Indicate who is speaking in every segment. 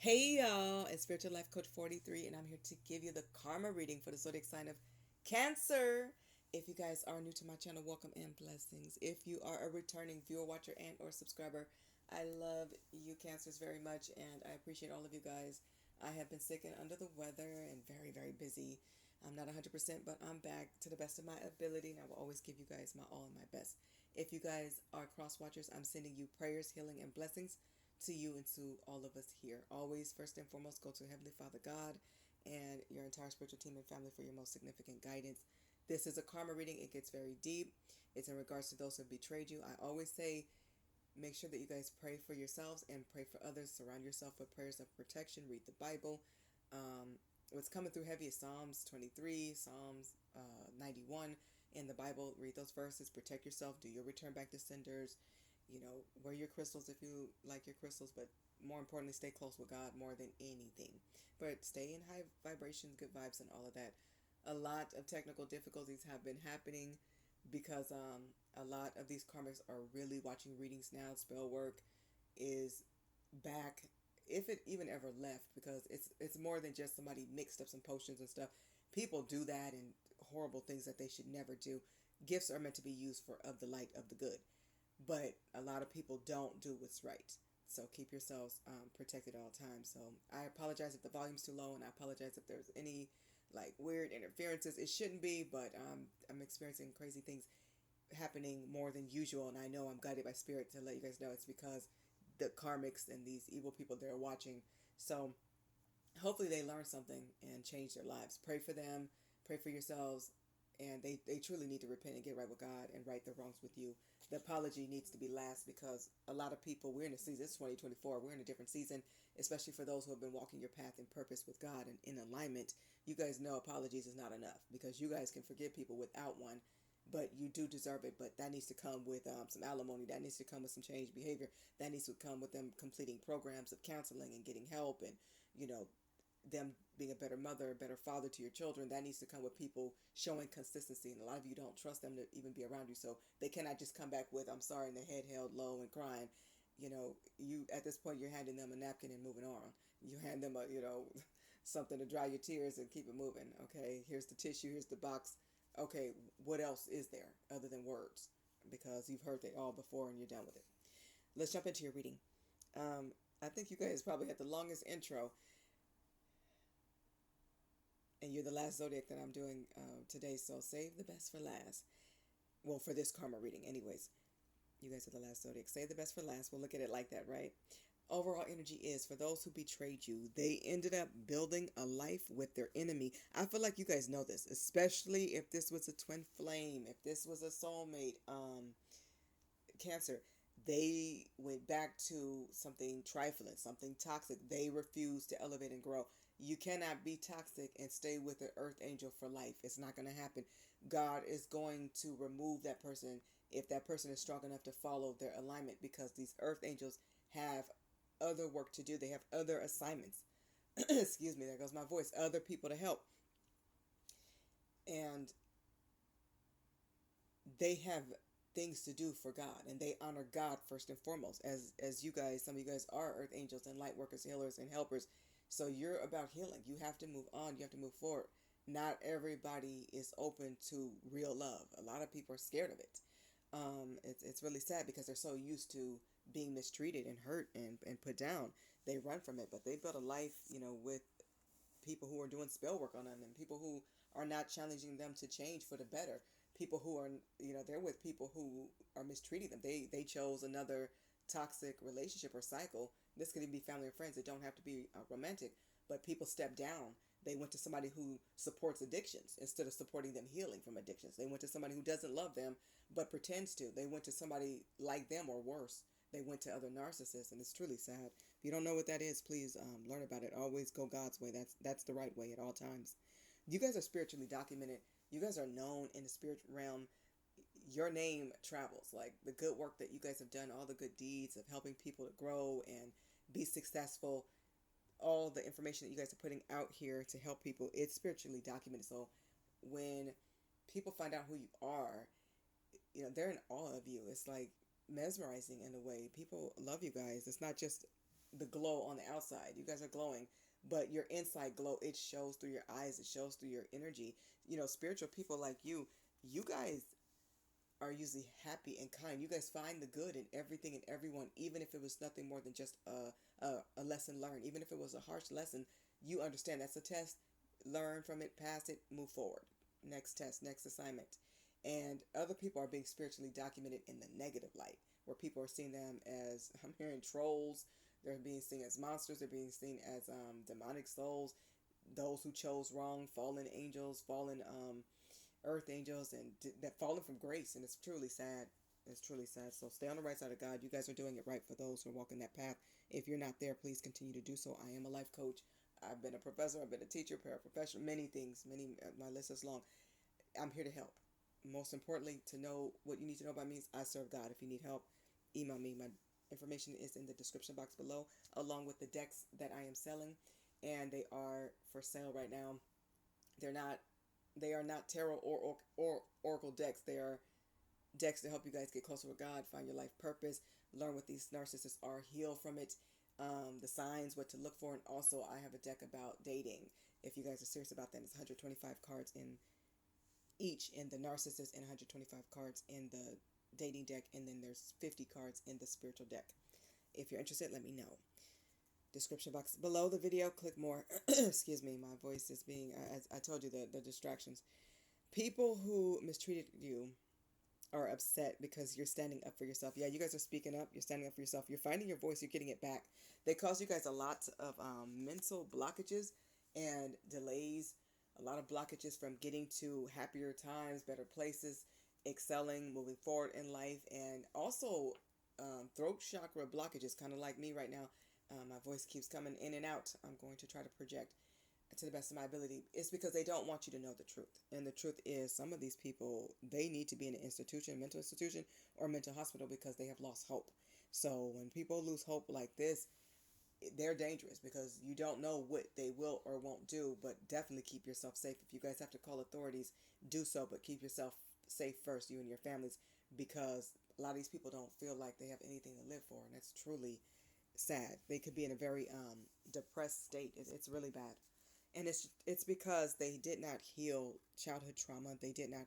Speaker 1: Hey y'all, it's Spiritual Life Coach 43, and I'm here to give you the karma reading for the zodiac sign of Cancer. If you guys are new to my channel, welcome and blessings. If you are a returning viewer, watcher, and or subscriber, I love you Cancers very much, and I appreciate all of you guys. I have been sick and under the weather and very, very busy. I'm not 100%, but I'm back to the best of my ability, and I will always give you guys my all and my best. If you guys are cross watchers, I'm sending you prayers, healing, and blessings to you and to all of us here. Always, first and foremost, go to Heavenly Father God and your entire spiritual team and family for your most significant guidance. This is a karma reading. It gets very deep. It's in regards to those who have betrayed you. I always say make sure that you guys pray for yourselves and pray for others. Surround yourself with prayers of protection. Read the Bible. What's coming through heavy is Psalms 23, Psalms 91 in the Bible. Read those verses. Protect yourself. Do your return back to senders. Wear your crystals if you like your crystals, but more importantly, stay close with God more than anything. But stay in high vibrations, good vibes, and all of that. A lot of technical difficulties have been happening because a lot of these karmics are really watching readings now. Spell work is back, if it even ever left, because it's more than just somebody mixed up some potions and stuff. People do that and horrible things that they should never do. Gifts are meant to be used for of the light of the good, but a lot of people don't do what's right. So keep yourselves protected at all times. So I apologize if the volume's too low, and I apologize if there's any like weird interferences. It shouldn't be, but I'm experiencing crazy things happening more than usual, and I know I'm guided by spirit to let you guys know it's because the karmics and these evil people they're watching. So hopefully they learn something and change their lives. Pray for them, pray for yourselves, and they truly need to repent and get right with God and right their wrongs with you. The apology needs to be last because a lot of people, we're in a season, it's 2024, we're in a different season, especially for those who have been walking your path in purpose with God and in alignment. You guys know apologies is not enough because you guys can forgive people without one, but you do deserve it. But that needs to come with some alimony. That needs to come with some changed behavior. That needs to come with them completing programs of counseling and getting help, and you know them being a better mother, a better father to your children. That needs to come with people showing consistency, and a lot of you don't trust them to even be around you, so they cannot just come back with I'm sorry and their head held low and crying. You at this point you're handing them a napkin and moving on. You hand them a something to dry your tears and keep it moving. Okay, here's the tissue, here's the box. Okay, what else is there other than words? Because you've heard it all before and you're done with it. Let's jump into your reading. I think you guys probably had the longest intro, and you're the last zodiac that I'm doing today, so save the best for last. Well, for this karma reading, anyways. You guys are the last zodiac. Save the best for last. We'll look at it like that, right? Overall energy is for those who betrayed you, they ended up building a life with their enemy. I feel like you guys know this, especially if this was a twin flame, if this was a soulmate. Cancer, they went back to something trifling, something toxic. They refused to elevate and grow. You cannot be toxic and stay with an earth angel for life. It's not going to happen. God is going to remove that person if that person is strong enough to follow their alignment, because these earth angels have other work to do. They have other assignments. Excuse me, there goes my voice. Other people to help. And they have things to do for God, and they honor God first and foremost. As you guys, some of you guys are earth angels and light workers, healers and helpers. So you're about healing. You have to move on. You have to move forward. Not everybody is open to real love. A lot of people are scared of it. It's really sad because they're so used to being mistreated and hurt and put down. They run from it, but they built a life, with people who are doing spell work on them and people who are not challenging them to change for the better. People who are, they're with people who are mistreating them. They chose another toxic relationship or cycle. This could even be family or friends. It don't have to be romantic, but people step down. They went to somebody who supports addictions instead of supporting them healing from addictions. They went to somebody who doesn't love them but pretends to. They went to somebody like them or worse. They went to other narcissists, and it's truly sad. If you don't know what that is, please learn about it. Always go God's way. That's the right way at all times. You guys are spiritually documented. You guys are known in the spirit realm. Your name travels. Like the good work that you guys have done, all the good deeds of helping people to grow and be successful, all the information that you guys are putting out here to help people, it's spiritually documented. So when people find out who you are, they're in awe of you. It's like mesmerizing in a way. People love you guys. It's not just the glow on the outside. You guys are glowing, but your inside glow, it shows through your eyes, it shows through your energy. Spiritual people like you guys are usually happy and kind. You guys find the good in everything and everyone, even if it was nothing more than just a lesson learned. Even if it was a harsh lesson, you understand that's a test. Learn from it, pass it, move forward. Next test, next assignment. And other people are being spiritually documented in the negative light, where people are seeing them as, I'm hearing, trolls. They're being seen as monsters. They're being seen as demonic souls, those who chose wrong, fallen angels, fallen earth angels, and that fallen from grace. And it's truly sad. It's truly sad. So stay on the right side of God. You guys are doing it right for those who are walking that path. If you're not there, please continue to do so. I am a life coach. I've been a professor. I've been a teacher, paraprofessional, many things. My list is long. I'm here to help. Most importantly, to know what you need to know about me is I serve God. If you need help, email me. My information is in the description box below, along with the decks that I am selling, and they are for sale right now. They're not. They are not tarot or oracle decks. They are decks to help you guys get closer with God, find your life purpose, learn what these narcissists are, heal from it, the signs, what to look for, and also I have a deck about dating. If you guys are serious about that, it's 125 cards in each in the narcissist and 125 cards in the dating deck, and then there's 50 cards in the spiritual deck. If you're interested, let me know. Description box below the video, click more. Excuse me, my voice is being, as I told you, the distractions. People who mistreated you are upset because you're standing up for yourself. Yeah, you guys are speaking up. You're standing up for yourself. You're finding your voice. You're getting it back. They cause you guys a lot of mental blockages and delays. A lot of blockages from getting to happier times, better places, excelling, moving forward in life, and also throat chakra blockages, kind of like me right now. My voice keeps coming in and out. I'm going to try to project to the best of my ability. It's because they don't want you to know the truth. And the truth is, some of these people, they need to be in an institution, mental institution, or mental hospital because they have lost hope. So when people lose hope like this, they're dangerous because you don't know what they will or won't do. But definitely keep yourself safe. If you guys have to call authorities, do so, but keep yourself safe first, you and your families, because a lot of these people don't feel like they have anything to live for, and that's truly sad. They could be in a very depressed state. It's really bad. And it's because they did not heal childhood trauma. They did not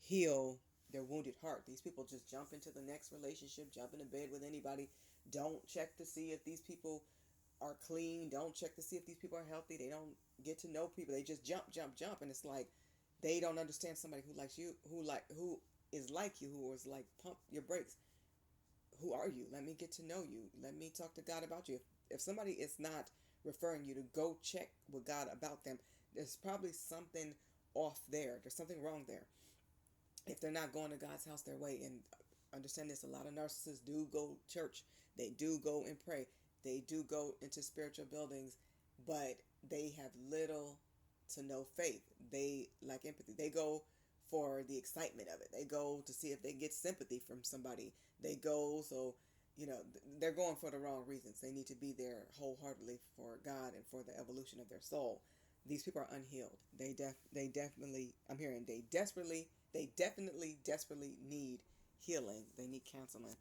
Speaker 1: heal their wounded heart. These people just jump into the next relationship, jump into bed with anybody. Don't check to see if these people are clean. Don't check to see if these people are healthy. They don't get to know people. They just jump. And it's like they don't understand somebody who likes you, who is like you, who is like, pump your brakes. Who are you? Let me get to know you. Let me talk to God about you. If somebody is not referring you to go check with God about them, there's probably something off there. There's something wrong there. If they're not going to God's house their way, and understand this, a lot of narcissists do go to church. They do go and pray. They do go into spiritual buildings, but they have little to no faith. They lack empathy. They go for the excitement of it. They go to see if they get sympathy from somebody. They go so, they're going for the wrong reasons. They need to be there wholeheartedly for God and for the evolution of their soul. These people are unhealed. They definitely, I'm hearing, they definitely need healing. They need counseling.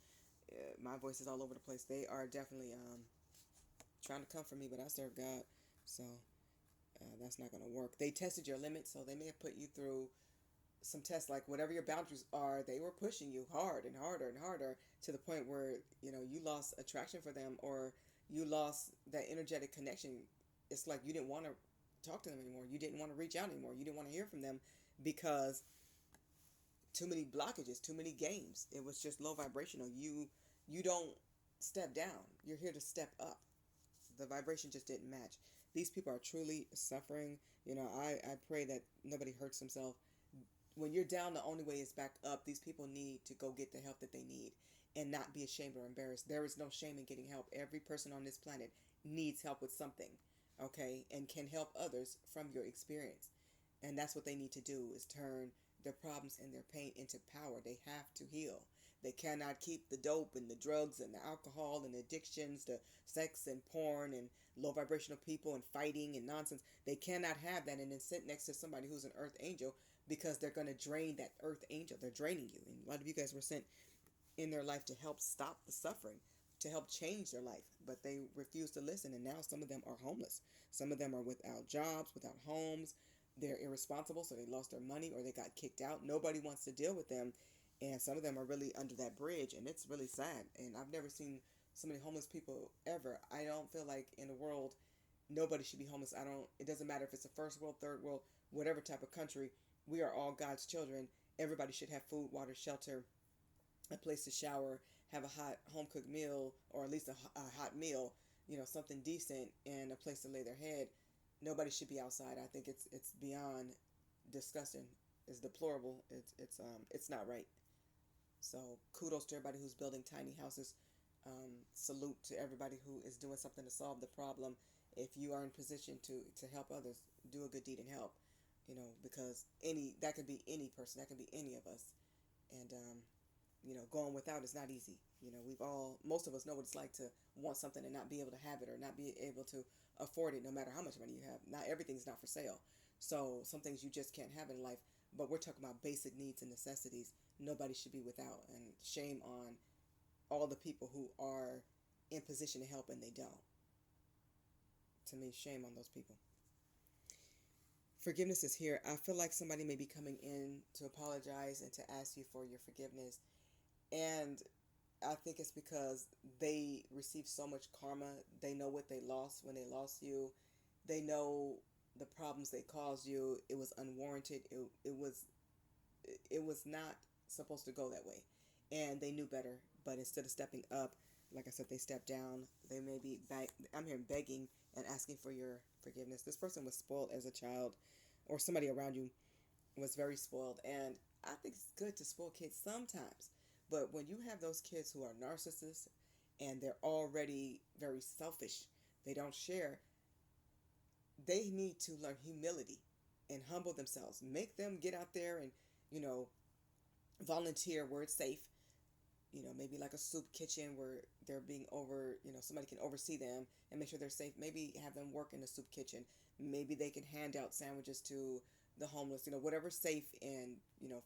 Speaker 1: My voice is all over the place. They are definitely trying to come for me, but I serve God, so that's not going to work. They tested your limits, so they may have put you through some tests, like whatever your boundaries are. They were pushing you hard and harder and harder to the point where you lost attraction for them, or you lost that energetic connection. It's like you didn't want to talk to them anymore. You didn't want to reach out anymore. You didn't want to hear from them because too many blockages, too many games. It was just low vibrational. You don't step down. You're here to step up. The vibration just didn't match. These people are truly suffering. I pray that nobody hurts themselves. When you're down, the only way is back up. These people need to go get the help that they need and not be ashamed or embarrassed. There is no shame in getting help. Every person on this planet needs help with something, okay, and can help others from your experience. And that's what they need to do, is turn their problems and their pain into power. They have to heal. They cannot keep the dope and the drugs and the alcohol and addictions to sex and porn and low vibrational people and fighting and nonsense. They cannot have that and then sit next to somebody who's an earth angel, because they're going to drain that earth angel. They're draining you. And a lot of you guys were sent in their life to help stop the suffering, to help change their life, but they refuse to listen. And now some of them are homeless. Some of them are without jobs, without homes. They're irresponsible, so they lost their money or they got kicked out. Nobody wants to deal with them. And some of them are really under that bridge, and it's really sad. And I've never seen so many homeless people ever. I don't feel like in the world nobody should be homeless. I don't It doesn't matter if it's a first world, third world, whatever type of country. We are all God's children. Everybody should have food, water, shelter, a place to shower, have a hot home cooked meal, or at least a hot meal, something decent, and a place to lay their head. Nobody should be outside. I think it's beyond disgusting. It's deplorable. It's not right. So kudos to everybody who's building tiny houses. Salute to everybody who is doing something to solve the problem. If you are in position to help others, do a good deed and help. Because that could be any person, that could be any of us, and going without is not easy. Most of us know what it's like to want something and not be able to have it, or not be able to afford it, no matter how much money you have. Not everything's not for sale, so some things you just can't have in life. But we're talking about basic needs and necessities. Nobody should be without, and shame on all the people who are in position to help and they don't. To me, shame on those people. Forgiveness is here. I feel like somebody may be coming in to apologize and to ask you for your forgiveness. And I think it's because they received so much karma. They know what they lost when they lost you. They know the problems they caused you. It was unwarranted. It was not supposed to go that way. And they knew better. But instead of stepping up, like I said, they stepped down. They may be I'm here begging and asking for your forgiveness. This person was spoiled as a child, or somebody around you was very spoiled. And I think it's good to spoil kids sometimes. But when you have those kids who are narcissists and they're already very selfish, they don't share, they need to learn humility and humble themselves. Make them get out there and, volunteer where it's safe. Maybe like a soup kitchen where they're being somebody can oversee them and make sure they're safe. Maybe have them work in the soup kitchen. Maybe they can hand out sandwiches to the homeless, whatever's safe, and,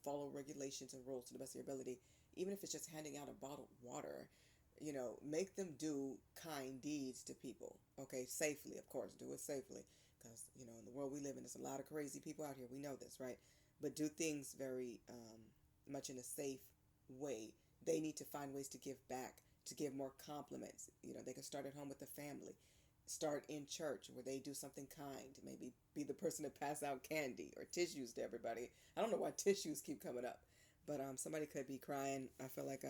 Speaker 1: follow regulations and rules to the best of your ability. Even if it's just handing out a bottled water, make them do kind deeds to people. Okay, safely, of course, do it safely. Because, in the world we live in, there's a lot of crazy people out here. We know this, right? But do things very much in a safe way. They need to find ways to give back, to give more compliments. They can start at home with the family. Start in church where they do something kind. Maybe be the person to pass out candy or tissues to everybody. I don't know why tissues keep coming up. But somebody could be crying. I feel like,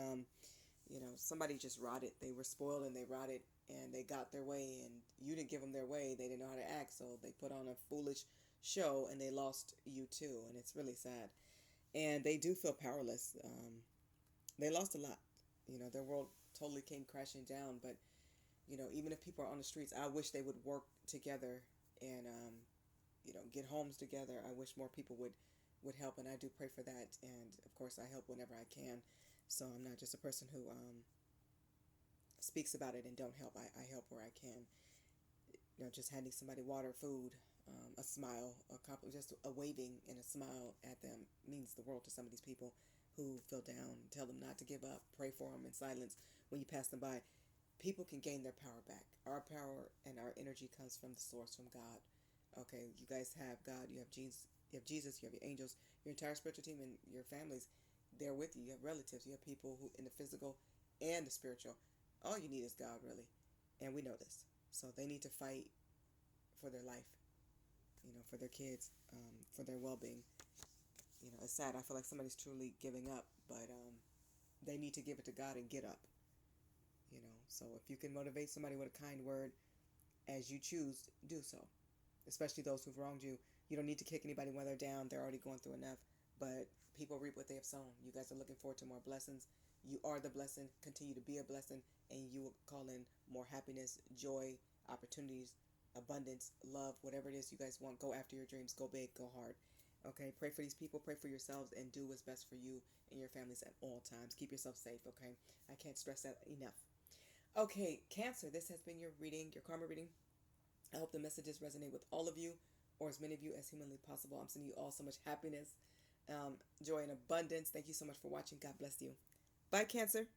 Speaker 1: somebody just rotted. They were spoiled and they rotted and they got their way, and you didn't give them their way. They didn't know how to act, so they put on a foolish show and they lost you too. And it's really sad. And they do feel powerless. They lost a lot. Their world totally came crashing down. But, even if people are on the streets, I wish they would work together and, get homes together. I wish more people would help, and I do pray for that. And, of course, I help whenever I can. So I'm not just a person who speaks about it and don't help. I help where I can. Just handing somebody water, food, a smile, just a waving and a smile at them means the world to some of these people who feel down. Tell them not to give up. Pray for them in silence when you pass them by. People can gain their power back. Our power and our energy comes from the source, from God. Okay, you guys have God. You have Jesus. You have your angels, your entire spiritual team, and your families. They're with you. You have relatives. You have people who in the physical and the spiritual. All you need is God, really, and we know this. So they need to fight for their life, for their kids, for their well-being. It's sad. I feel like somebody's truly giving up, but they need to give it to God and get up. So if you can motivate somebody with a kind word as you choose, do so. Especially those who've wronged you. You don't need to kick anybody when they're down. They're already going through enough. But people reap what they have sown. You guys are looking forward to more blessings. You are the blessing. Continue to be a blessing, and you will call in more happiness, joy, opportunities, abundance, love, whatever it is you guys want. Go after your dreams. Go big. Go hard. Okay, pray for these people, pray for yourselves, and do what's best for you and your families at all times. Keep yourself safe, okay? I can't stress that enough. Okay, Cancer, this has been your reading, your karma reading. I hope the messages resonate with all of you, or as many of you as humanly possible. I'm sending you all so much happiness, joy, and abundance. Thank you so much for watching. God bless you. Bye, Cancer.